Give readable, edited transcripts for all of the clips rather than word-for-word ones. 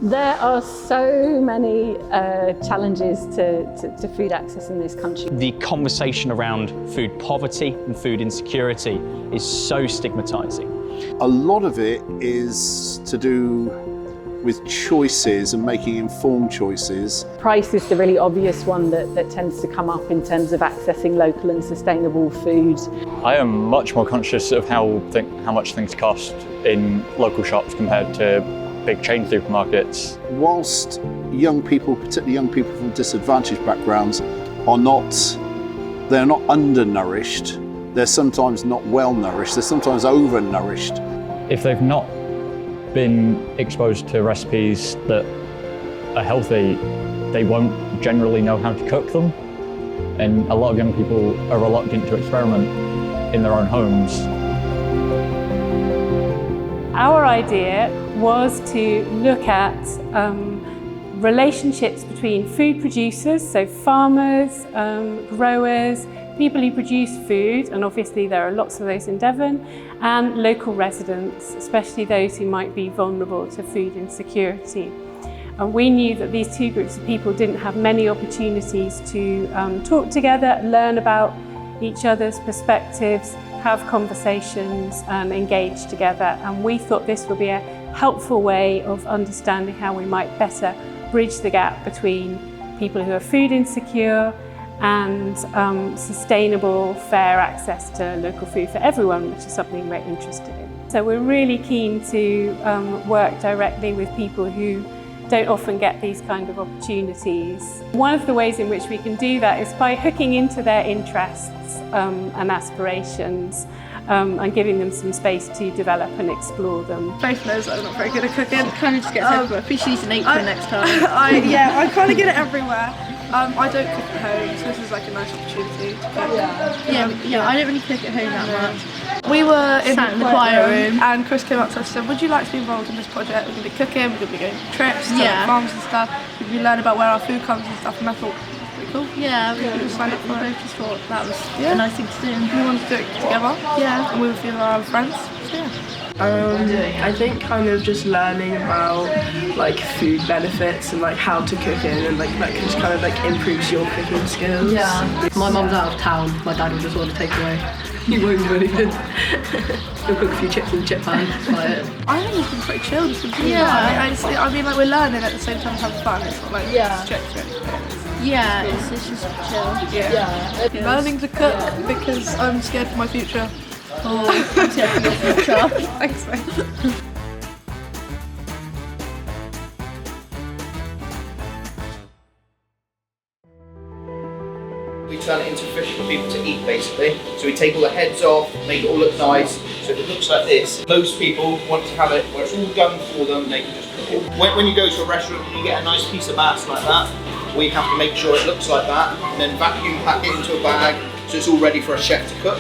There are so many challenges to food access in this country. The conversation around food poverty and food insecurity is so stigmatising. A lot of it is to do with choices and making informed choices. Price is the really obvious one that tends to come up in terms of accessing local and sustainable food. I am much more conscious of how much things cost in local shops compared to big chain supermarkets. Whilst young people, particularly young people from disadvantaged backgrounds, they're not undernourished, they're sometimes not well nourished, they're sometimes overnourished. If they've not been exposed to recipes that are healthy, they won't generally know how to cook them. And a lot of young people are reluctant to experiment in their own homes. Our idea was to look at relationships between food producers, so farmers, growers, people who produce food, and obviously there are lots of those in Devon, and local residents, especially those who might be vulnerable to food insecurity. And we knew that these two groups of people didn't have many opportunities to talk together, learn about each other's perspectives, have conversations and engage together. And we thought this would be a helpful way of understanding how we might better bridge the gap between people who are food insecure and sustainable, fair access to local food for everyone, which is something we're interested in. So we're really keen to work directly with people who don't often get these kind of opportunities. One of the ways in which we can do that is by hooking into their interests and aspirations and giving them some space to develop and explore them. Both knows I'm not very good at cooking. Kind of just gets everywhere. Please use an apron next time. I kind of get it everywhere. I don't cook at home, so this is like a nice opportunity to cook. Yeah, I don't really cook at home that much. We were in Sat the choir room and Chris came up to us and said, would you like to be involved in this project? We're going to be cooking, we're going to be going on trips to farms and stuff. We're going to be learning about where our food comes and stuff, and I thought, pretty cool. Yeah, we just signed up for it. just thought that was a nice thing to do. We wanted to do it together. Yeah. And we were feeling our friends. So yeah. I think kind of just learning about like food benefits and like how to cook it, and like that just kind of like improves your cooking skills. Yeah. My mum's out of town, my dad will just order takeaway. He won't do anything. He'll cook a few chips in the chip pan, buy it. I think it's been pretty chill, just been pretty fun. I mean like we're learning at the same time having fun. It's not like chips or anything. Yeah, it's just chill. Yeah. Learning to cook because I'm scared for my future. Oh, I'm scared for your future. Thanks, mate. We turn it into fish for people to eat, basically. So we take all the heads off, make it all look nice, so it looks like this. Most people want to have it where it's all done for them, they can just cook it. When you go to a restaurant and you get a nice piece of bass like that, we have to make sure it looks like that, and then vacuum pack it into a bag, so it's all ready for a chef to cook.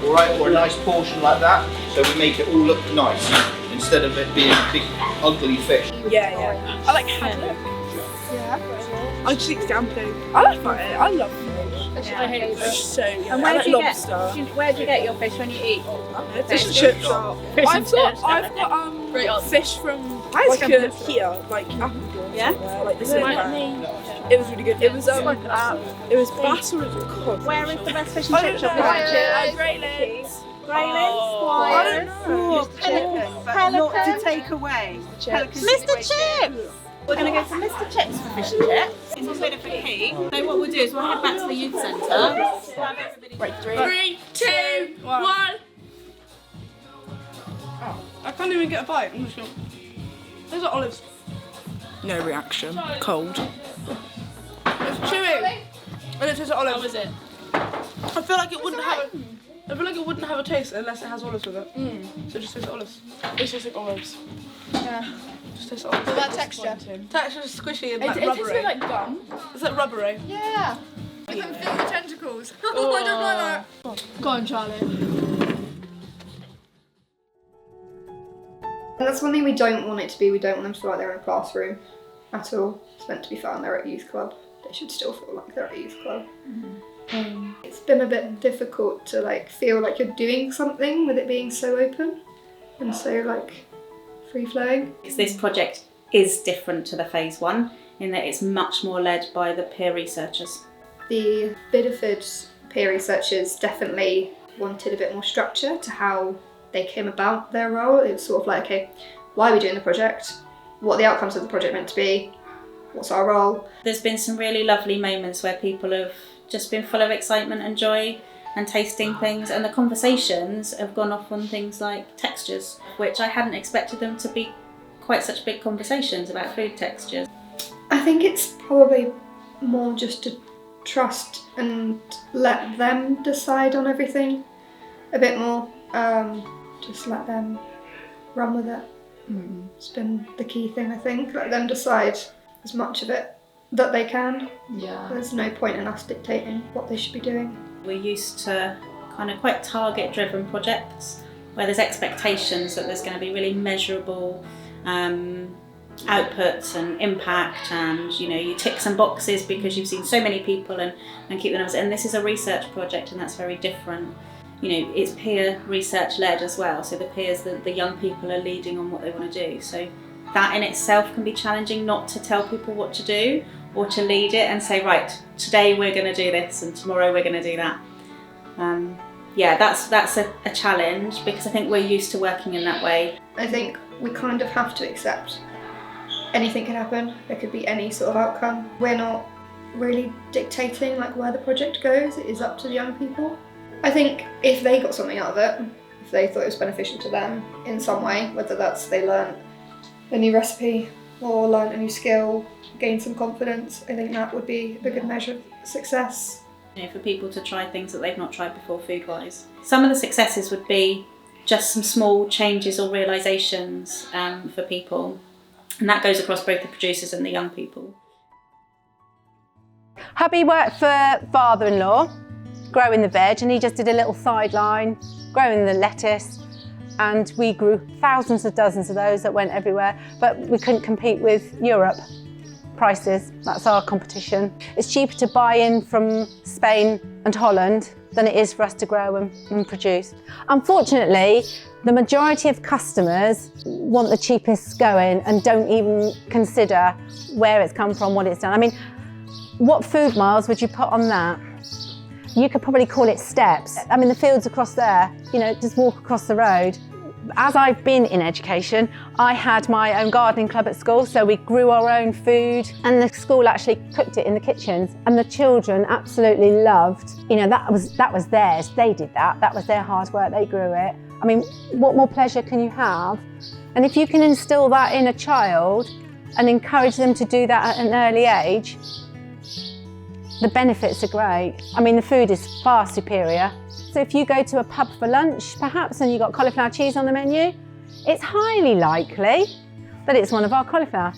All right, or a nice portion like that, so we make it all look nice, instead of it being a big, ugly fish. Yeah. I like haddock. Yeah. I just eat scampi. I like it. I love fish. I hate Fish so good. And where do you get your fish when you eat? Fish and chip shop. I've got fish from here, like Apple. Yeah. Like this. It was really good. It was it was bass or it was cod. Where is the best fish and chip shop? Great Lakes. I don't know. Pelicans. Not to take away. Mr. Chips! We're going to go to Mr. Chips for fish and chips. It's a bit of a key. So what we'll do is we'll head back to the youth centre. Right, 3, 2, 1. Oh, I can't even get a bite. I'm just gonna... Those are olives. No reaction. Cold. It's chewy. And it tastes like olives. How is it? I feel like it wouldn't have a taste unless it has olives with it. So it just tastes like olives. It tastes like olives. Yeah. Just tastes like olives. What about texture? Texture is squishy and like rubbery. It tastes like gum. Is it rubbery? Yeah. I can feel the tentacles. Oh, I don't like that. Go on, Charlie. That's one thing we don't want it to be. We don't want them to feel like they're in a classroom at all. It's meant to be fun. They're at youth club. They should still feel like they're at youth club. It's been a bit difficult to like feel like you're doing something with it being so open and so like free flowing. Because this project is different to the phase 1 in that it's much more led by the peer researchers. The Bideford peer researchers definitely wanted a bit more structure to how they came about their role. It was sort of like, okay, why are we doing the project? What are the outcomes of the project meant to be? What's our role? There's been some really lovely moments where people have just been full of excitement and joy and tasting things, and the conversations have gone off on things like textures, which I hadn't expected them to be quite such big conversations about food textures. I think it's probably more just to trust and let them decide on everything a bit more. Just let them run with it. It's been the key thing, I think. Let them decide as much of it that they can. Yeah. There's no point in us dictating what they should be doing. We're used to kind of quite target-driven projects where there's expectations that there's going to be really measurable outputs and impact, and you tick some boxes because you've seen so many people and keep the numbers. And this is a research project, and that's very different. It's peer research led as well, so the peers, the young people are leading on what they want to do. So that in itself can be challenging, not to tell people what to do or to lead it and say, right, today we're going to do this and tomorrow we're going to do that. That's a challenge, because I think we're used to working in that way. I think we kind of have to accept anything can happen. There could be any sort of outcome. We're not really dictating like where the project goes. It is up to the young people. I think if they got something out of it, if they thought it was beneficial to them in some way, whether that's they learned a new recipe or learned a new skill, gained some confidence, I think that would be a good measure of success. For people to try things that they've not tried before food-wise. Some of the successes would be just some small changes or realisations for people, and that goes across both the producers and the young people. Hubby worked for father-in-law, growing the veg, and he just did a little sideline, growing the lettuce, and we grew thousands of dozens of those that went everywhere, but we couldn't compete with Europe prices. That's our competition. It's cheaper to buy in from Spain and Holland than it is for us to grow and produce. Unfortunately, the majority of customers want the cheapest going and don't even consider where it's come from, what it's done. I mean, what food miles would you put on that? You could probably call it steps. I mean, the fields across there, just walk across the road. As I've been in education, I had my own gardening club at school, so we grew our own food, and the school actually cooked it in the kitchens, and the children absolutely loved. That was theirs. They did that. That was their hard work. They grew it. I mean, what more pleasure can you have? And if you can instill that in a child and encourage them to do that at an early age, the benefits are great. I mean, the food is far superior. So if you go to a pub for lunch, perhaps, and you've got cauliflower cheese on the menu, it's highly likely that it's one of our cauliflower.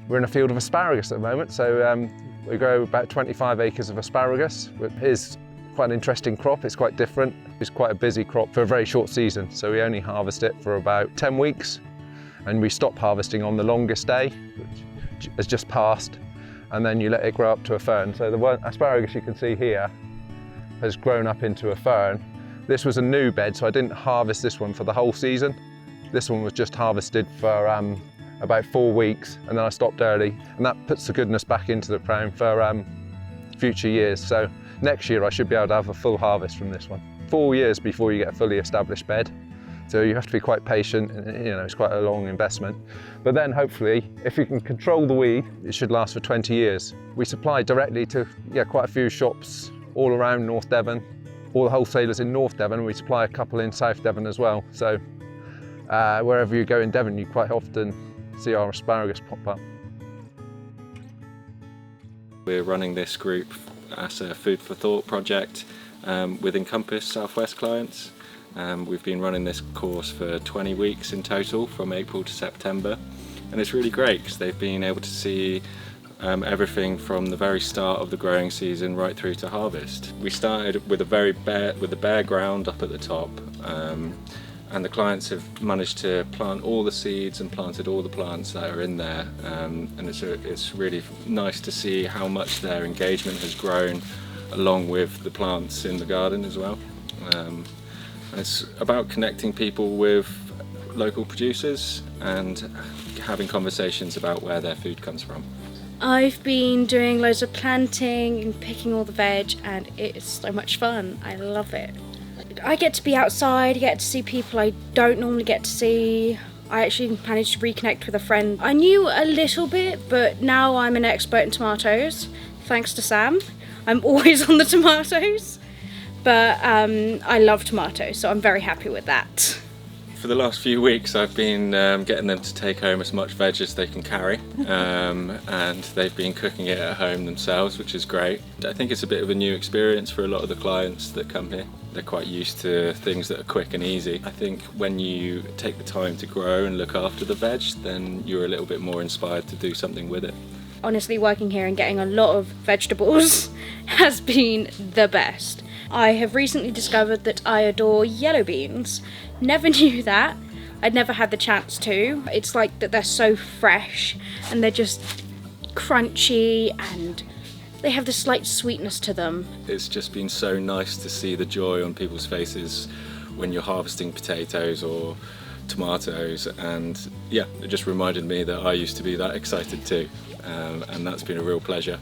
We're in a field of asparagus at the moment, so we grow about 25 acres of asparagus. It is quite an interesting crop, it's quite different. It's quite a busy crop for a very short season, so we only harvest it for about 10 weeks, and we stop harvesting on the longest day, which has just passed, and then you let it grow up to a fern. So the asparagus you can see here has grown up into a fern. This was a new bed, so I didn't harvest this one for the whole season. This one was just harvested for about 4 weeks, and then I stopped early, and that puts the goodness back into the ground for future years. So next year I should be able to have a full harvest from this one. 4 years before you get a fully established bed. So you have to be quite patient, and it's quite a long investment. But then hopefully, if you can control the weed, it should last for 20 years. We supply directly to quite a few shops all around North Devon, all the wholesalers in North Devon, and we supply a couple in South Devon as well. So wherever you go in Devon, you quite often see our asparagus pop up. We're running this group as a Food for Thought project with Encompass Southwest clients. We've been running this course for 20 weeks in total, from April to September, and it's really great because they've been able to see everything from the very start of the growing season right through to harvest. We started with the bare ground up at the top, and the clients have managed to plant all the seeds and planted all the plants that are in there, and it's really nice to see how much their engagement has grown along with the plants in the garden as well. It's about connecting people with local producers and having conversations about where their food comes from. I've been doing loads of planting and picking all the veg, and it's so much fun. I love it. I get to be outside, I get to see people I don't normally get to see. I actually managed to reconnect with a friend. I knew a little bit, but now I'm an expert in tomatoes, thanks to Sam. I'm always on the tomatoes, but I love tomatoes, so I'm very happy with that. For the last few weeks I've been getting them to take home as much veg as they can carry, and they've been cooking it at home themselves, which is great. I think it's a bit of a new experience for a lot of the clients that come here. They're quite used to things that are quick and easy. I think when you take the time to grow and look after the veg, then you're a little bit more inspired to do something with it. Honestly, working here and getting a lot of vegetables has been the best. I have recently discovered that I adore yellow beans. Never knew that. I'd never had the chance to. It's like that they're so fresh and they're just crunchy and they have this slight sweetness to them. It's just been so nice to see the joy on people's faces when you're harvesting potatoes or tomatoes, and yeah, it just reminded me that I used to be that excited too, and that's been a real pleasure.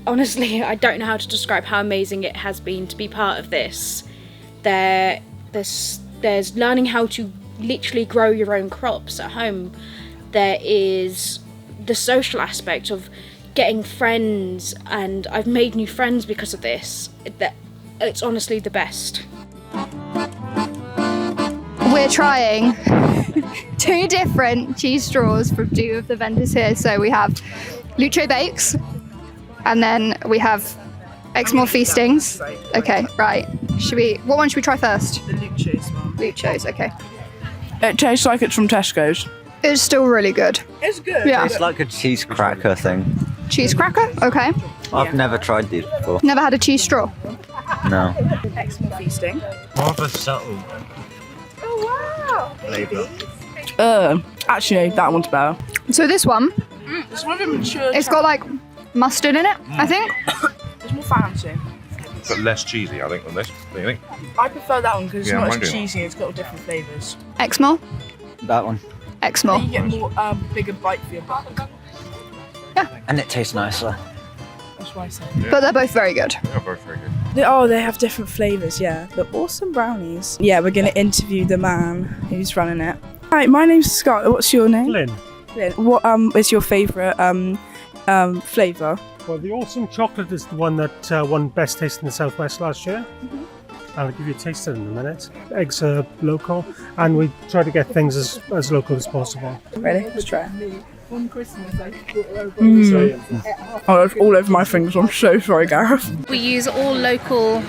Honestly, I don't know how to describe how amazing it has been to be part of this. There's learning how to literally grow your own crops at home. There is the social aspect of getting friends, and I've made new friends because of this. It's honestly the best. We're trying 2 different cheese straws from 2 of the vendors here. So we have Lucho Bakes, and then we have Exmoor Feastings. Okay, right. What one should we try first? The Lucho's one. Lucho's, okay. It tastes like it's from Tesco's. It's still really good. It's good. Yeah. It's like a cheese cracker thing. Cheese cracker? Okay. I've never tried these before. Never had a cheese straw? No. Exmoor Feasting. Rather subtle Oh, flavour. Actually, that one's better. So this one, It's one of them mature. it's got like mustard in it, I think. It's more fancy. But less cheesy, I think, than this. What do you think? I prefer that one because it's Yeah, not mine as do. cheesy. It's got all different flavours. Exmoor? That one. Exmoor. You get more bigger bite for your buck. And it tastes nicer. That's why I say. But they're both very good. They're both very good. They have different flavours, yeah. They're awesome brownies. Yeah, we're going to interview the man who's running it. Hi, my name's Scarlett. What's your name? Flynn. Flynn. What is your favourite flavour? Well, the awesome chocolate is the one that won Best Taste in the Southwest last year. I'll give you a taste of it in a minute. Eggs are local, and we try to get things as local as possible. Ready? Let's try it. On Christmas, Oh, it's all over my fingers. I'm so sorry, Gareth. We use all local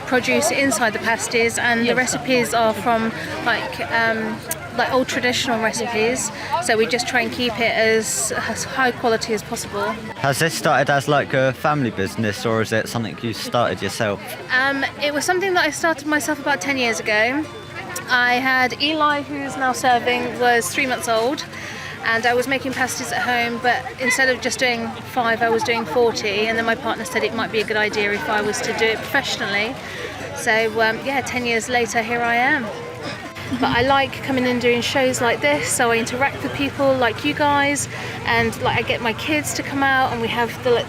produce inside the pasties, and the recipes are from like old traditional recipes. So we just try and keep it as high quality as possible. Has this started as like a family business, or is it something you started yourself? It was something that I started myself about 10 years ago. I had Eli, who's now serving, was 3 months old. And I was making pasties at home, but instead of just doing 5, I was doing 40. And then my partner said it might be a good idea if I was to do it professionally. So 10 years later, here I am. But I like coming in and doing shows like this, so I interact with people like you guys, and I get my kids to come out, and we have the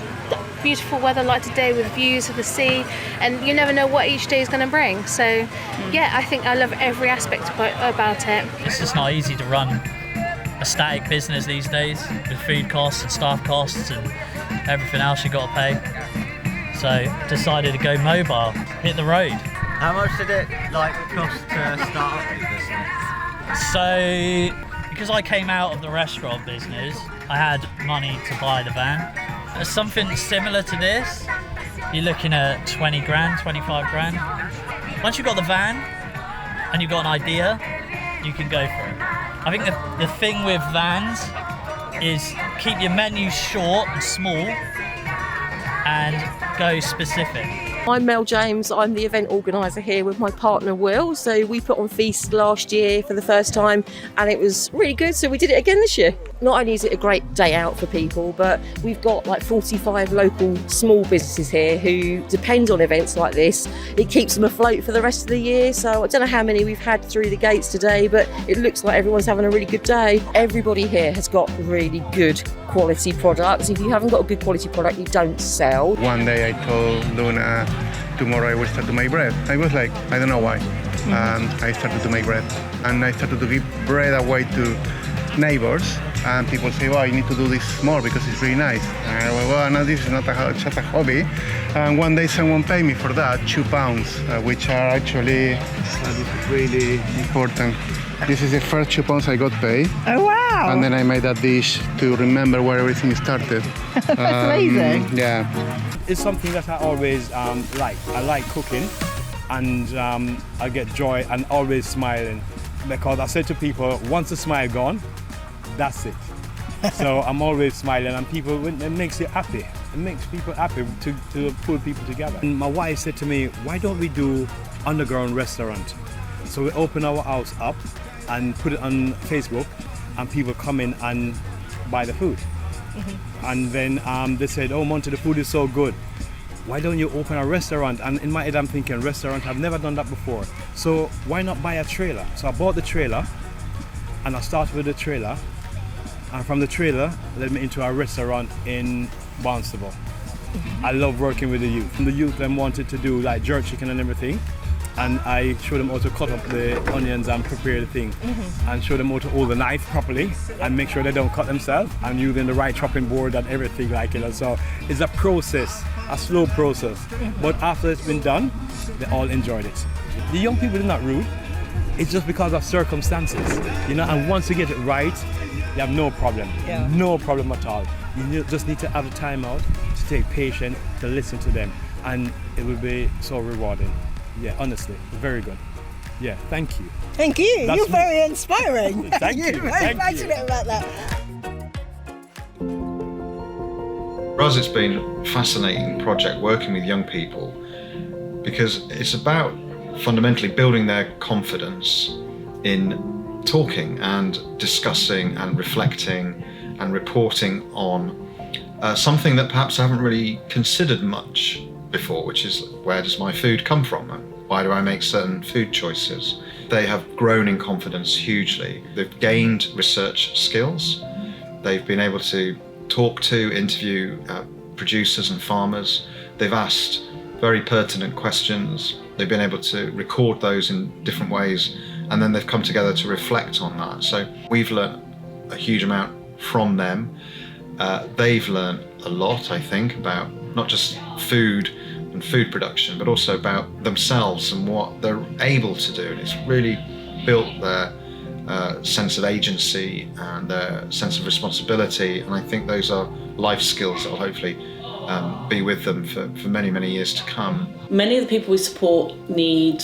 beautiful weather like today with views of the sea, and you never know what each day is going to bring. So I think I love every aspect about it. It's just not easy to run a static business these days with food costs and staff costs and everything else you got to pay. So decided to go mobile, hit the road. How much did it cost to start up your business? So because I came out of the restaurant business, I had money to buy the van. Something similar to this, you're looking at 20 grand, 25 grand. Once you've got the van and you've got an idea, you can go for it. I think the thing with vans is keep your menus short and small and go specific. I'm Mel James, I'm the event organiser here with my partner Will. So we put on Feast last year for the first time and it was really good, so we did it again this year. Not only is it a great day out for people, but we've got like 45 local small businesses here who depend on events like this. It keeps them afloat for the rest of the year, so I don't know how many we've had through the gates today, but it looks like everyone's having a really good day. Everybody here has got really good quality products. If you haven't got a good quality product, you don't sell. One day I told Luna, tomorrow I will start to make bread. I was like, I don't know why. I started to make bread. And I started to give bread away to neighbors. And people say, well, you need to do this more because it's really nice. And I went, well, no, this is not just a hobby. And one day someone paid me for that, £2, which are actually really important. This is the first £2 I got paid. Oh, wow. And then I made that dish to remember where everything started. That's amazing. Yeah. It's something that I always like. I like cooking and I get joy and always smiling. Because I say to people, once the smile gone, that's it. So I'm always smiling and people, it makes you happy. It makes people happy to pull people together. And my wife said to me, why don't we do underground restaurant? So we open our house up and put it on Facebook and people come in and buy the food. And then they said, oh Monty, the food is so good. Why don't you open a restaurant? And in my head I'm thinking, restaurant, I've never done that before. So why not buy a trailer? So I bought the trailer and I started with the trailer. And from the trailer, led me into a restaurant in Barnstable. I love working with the youth. The youth then wanted to do like jerk chicken and everything. And I showed them how to cut up the onions and prepare the thing. And show them how to hold the knife properly and make sure they don't cut themselves and using the right chopping board and everything like it. So it's a process, a slow process. But after it's been done, they all enjoyed it. The young people are not rude. It's just because of circumstances, you know, and once you get it right, you have no problem, no problem at all. You just need to have the time out to take patience, to listen to them, and it will be so rewarding. Yeah, honestly, very good. Yeah, thank you. Thank you. That's You're very inspiring. Thank you. You're very Thank you. passionate about that. For us, it's been a fascinating project working with young people because it's about fundamentally building their confidence in talking and discussing and reflecting and reporting on something that perhaps I haven't really considered much before, which is where does my food come from and why do I make certain food choices? They have grown in confidence hugely. They've gained research skills. They've been able to talk to, interview producers and farmers. They've asked very pertinent questions. They've been able to record those in different ways, and then they've come together to reflect on that. So we've learned a huge amount from them. They've learned a lot, I think, about not just food and food production, but also about themselves and what they're able to do. And it's really built their sense of agency and their sense of responsibility. And I think those are life skills that will hopefully be with them for many, many years to come. Many of the people we support need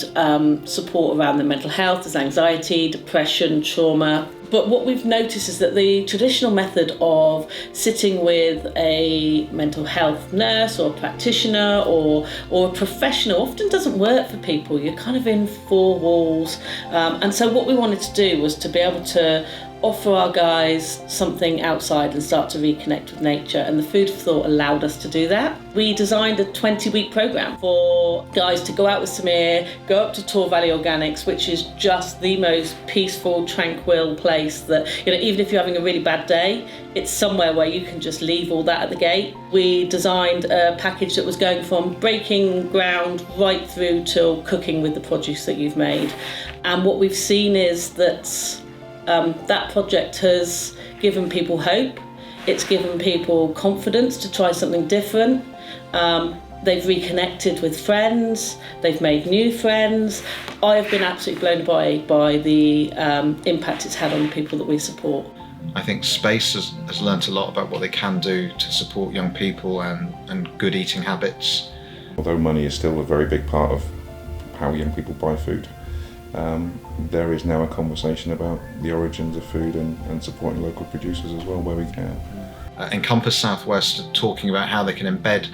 support around their mental health. There's anxiety, depression, trauma. But what we've noticed is that the traditional method of sitting with a mental health nurse or a practitioner or a professional often doesn't work for people. You're kind of in four walls. And so what we wanted to do was to be able to offer our guys something outside and start to reconnect with nature, and the Food for Thought allowed us to do that. We designed a 20-week programme for guys to go out with Samir, go up to Tor Valley Organics, which is just the most peaceful, tranquil place that, you know, even if you're having a really bad day, it's somewhere where you can just leave all that at the gate. We designed a package that was going from breaking ground right through till cooking with the produce that you've made. And what we've seen is that that project has given people hope. It's given people confidence to try something different. They've reconnected with friends. They've made new friends. I have been absolutely blown away by the impact it's had on the people that we support. I think Space has learnt a lot about what they can do to support young people and good eating habits. Although money is still a very big part of how young people buy food, there is now a conversation about the origins of food and supporting local producers as well where we can. Encompass Southwest are talking about how they can embed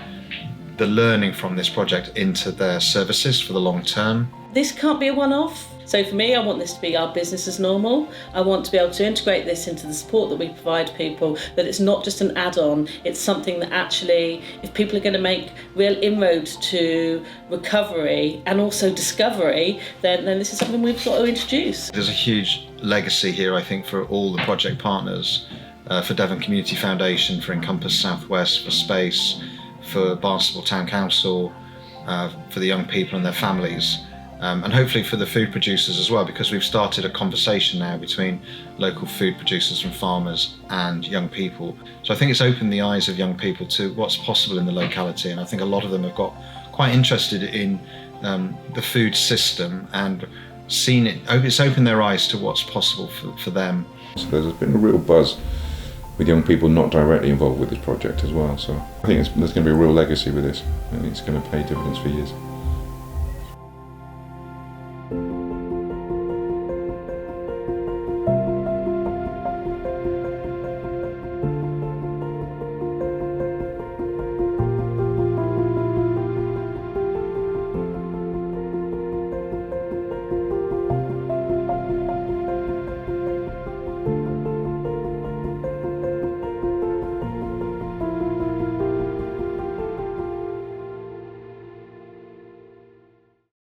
the learning from this project into their services for the long term. This can't be a one-off. So for me, I want this to be our business as normal. I want to be able to integrate this into the support that we provide people, that it's not just an add-on, it's something that actually, if people are going to make real inroads to recovery and also discovery, then this is something we've got to introduce. There's a huge legacy here, I think, for all the project partners, for Devon Community Foundation, for Encompass Southwest, for Space, for Barnstaple Town Council, for the young people and their families. And hopefully for the food producers as well, because we've started a conversation now between local food producers and farmers and young people. So I think it's opened the eyes of young people to what's possible in the locality, and I think a lot of them have got quite interested in the food system and seen it. It's opened their eyes to what's possible for them. So there's been a real buzz with young people not directly involved with this project as well. So I think there's going to be a real legacy with this. I think it's going to pay dividends for years.